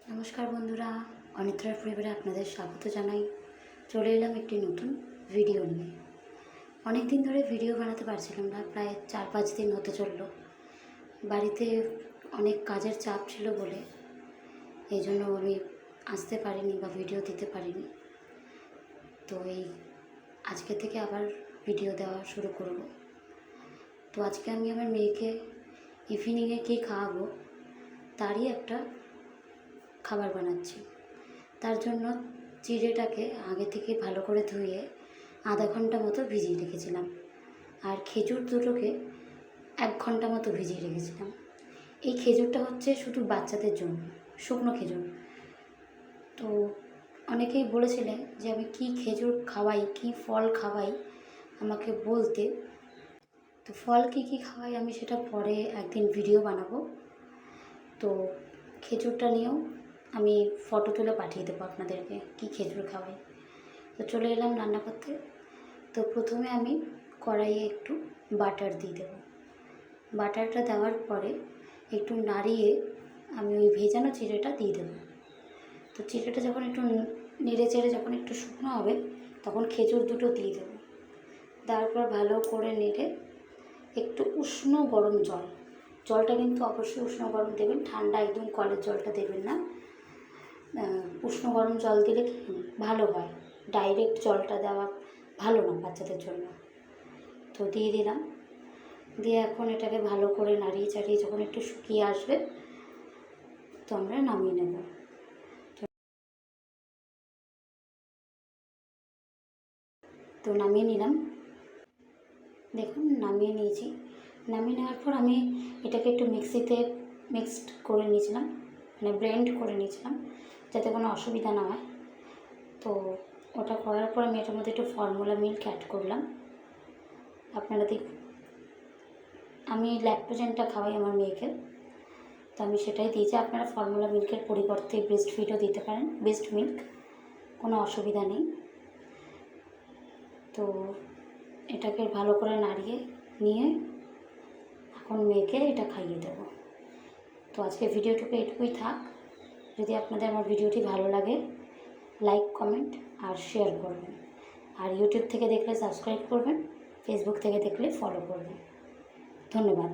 নমস্কার বন্ধুরা, অনিত্রার পরিবারে আপনাদের স্বাগত জানাই। চলে এলাম একটি নতুন ভিডিও নিয়ে। অনেক দিন ধরে ভিডিও বানাতে পারছিলাম না, প্রায় 4-5 দিন হতে চললো। বাড়িতে অনেক কাজের চাপ ছিল বলে এই জন্য আমি আসতে পারিনি বা ভিডিও দিতে পারিনি। তো আজকে থেকে আবার ভিডিও দেওয়া শুরু করব। তো আজকে আমি আমার মেয়েকে ইভিনিংয়ে কী খাওয়াবো তারই একটা খাবার বানাচ্ছি। তার জন্য চিড়েটাকে আগে থেকে ভালো করে ধুয়ে আধা ঘন্টা মতো ভিজিয়ে রেখেছিলাম, আর খেজুর দুটোকে 1 ঘন্টা মতো ভিজিয়ে রেখেছিলাম। এই খেজুরটা হচ্ছে শুধু বাচ্চাদের জন্য, শুকনো খেজুর। তো অনেকেই বলেছিলেন যে আমি কী খেজুর খাওয়াই, কী ফল খাওয়াই আমাকে বলতে। তো ফল কী কী খাওয়াই আমি সেটা পরে একদিন ভিডিও বানাবো। তো খেজুরটা নিয়েও আমি ফটো তুলে পাঠিয়ে দেবো আপনাদেরকে, কী খেজুর খাওয়াই। তো চলে এলাম রান্না করতে। তো প্রথমে আমি কড়াইয়ে একটু বাটার দিয়ে দেবো। বাটারটা দেওয়ার পরে একটু নাড়িয়ে আমি ওই ভেজানো চিড়েটা দিয়ে দেবো। তো চিড়েটা যখন একটু নেড়ে চেড়ে যখন একটু শুকনো হবে তখন খেজুর দুটো দিয়ে দেবো। দেওয়ার পর ভালো করে নেড়ে একটু উষ্ণ গরম জলটা কিন্তু অবশ্যই উষ্ণ গরম দেবেন, ঠান্ডা একদম কলের জলটা দেবেন না। উষ্ণ গরম জল দিলে কি ভালো হয়, ডাইরেক্ট জলটা দেওয়া ভালো না বাচ্চাদের জন্য। তো দিয়ে দিলাম, দিয়ে এখন এটাকে ভালো করে নাড়িয়ে চাড়িয়ে যখন একটু শুকিয়ে আসবে তো আমরা নামিয়ে নেব। তো নামিয়ে নিলাম, দেখুন নামিয়ে নিয়েছি। নামিয়ে নেওয়ার পর আমি এটাকে একটু মিক্সিতে মিক্সড করে নিয়েছিলাম, মানে ব্লেন্ড করে নিয়েছিলাম যাতে কোনো অসুবিধা না হয়। তো ওটা করার পর আমি এটার মধ্যে একটু ফর্মুলা মিল্ক অ্যাড করলাম। আপনারা দেখুন, আমি ল্যাকটোজেনটা খাওয়াই আমার মেয়েকে, তো আমি সেটাই দিয়েছি। আপনারা ফর্মুলা মিল্কের পরিবর্তে বেস্ট ফিডও দিতে পারেন, বেস্ট মিল্ক, কোনো অসুবিধা নেই। তো এটাকে ভালো করে নাড়িয়ে নিয়ে এখন মেয়েকে এটা খাইয়ে দেব। তো আজকে ভিডিওটুকু এটুকুই থাক। যদি আপনাদের আমার ভিডিওটি ভালো লাগে লাইক, কমেন্ট আর শেয়ার করবেন। আর ইউটিউব থেকে দেখলে সাবস্ক্রাইব করবেন, ফেসবুক থেকে দেখলে ফলো করবেন। ধন্যবাদ।